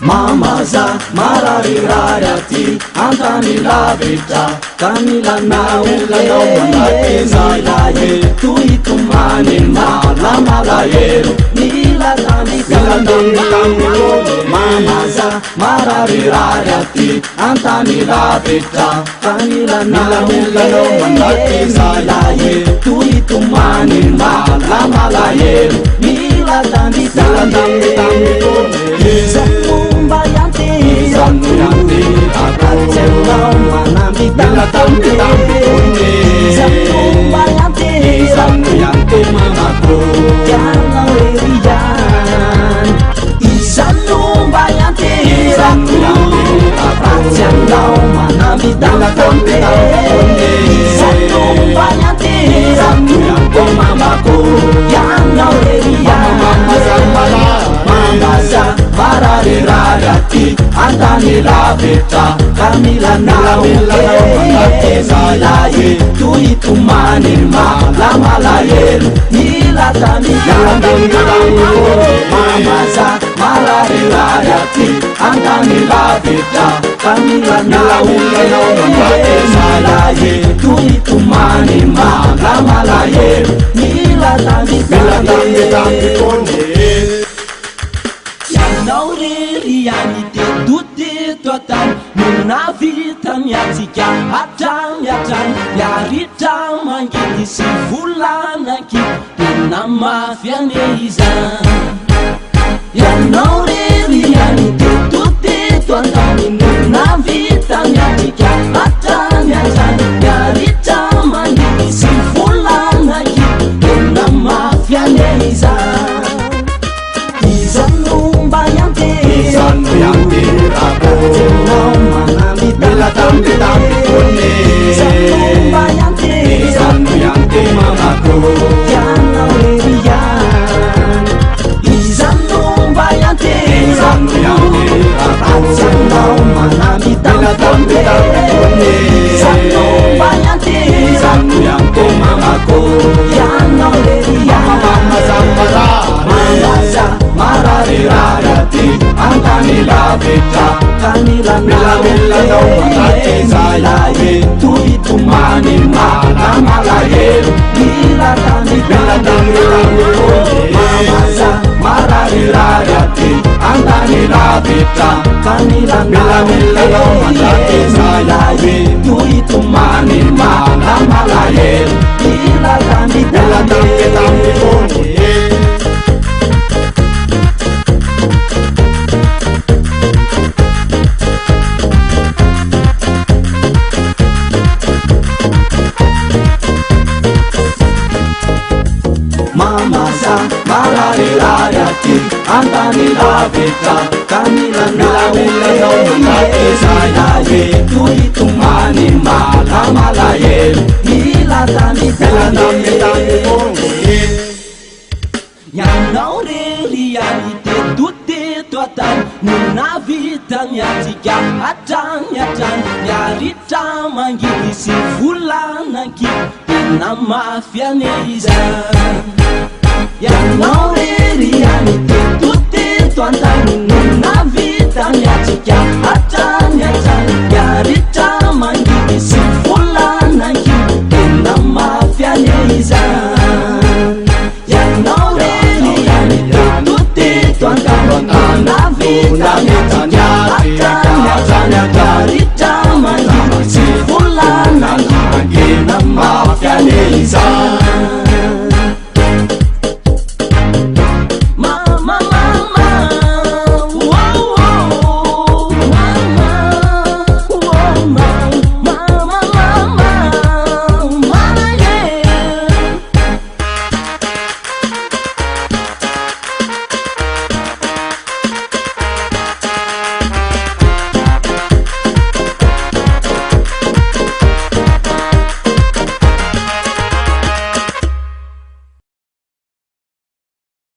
mamaza mararirary aty antany lavitra ka milanao elaelae toitomany malamalahelo mila tamitamelo mamaza mararirary aty antany lavitra ka milanao elaelae toitomany malamalahelo mila tamitamelo Zambomba yanti Atenau manambi tambi Zambomba yanti Mamaku Yana lerian Zambomba yanti Atenau manambi tambi Zambomba yanti Mamaku Yana lerian Mamaza mararirary antany lavitra ka milanao elaelae toitomany malamalahelo mila tamitamelo mamaza mararirary aty antany lavitra ka milanao elaelae toitomany malamalahelo mila tamitamelo Yanao rery teto atany nonavita miatsika hatrany miaritra mangidy sy volanaky tena mafy ane izany Yanao rery teto atany nonavita miatsika hatrany miaritra mangidy sy volanaky tena mafy ane izany Zambomba yanti Atenau manambi tambi Zambomba yanti Mamaku Yana lerian Zambomba yanti Atenau manambi tambi Zambomba yanti Mamaku Yana lerian Mamaza mararirary aty antany lavitra ka milanao elaelae toitomany malamalahelo mila tamitamelo mamaza mararirary aty antany lavitra ka milanao elaelae toitomany malamalahelo mila tamitamelo Mamaza mararirary aty antany lavitra ka milanao elaelae toitomany malamalahelo mila tamitamelo Yanao rery teto atany nonavita miatsika hatrany miaritra mangidy sy volanaky tena mafy ane izany Yanao rery teto atany nonavita miatsika hatrany miaritra mangidy sy volanaky tena mafy ane izany Yanao rery teto atany nonavita miatsika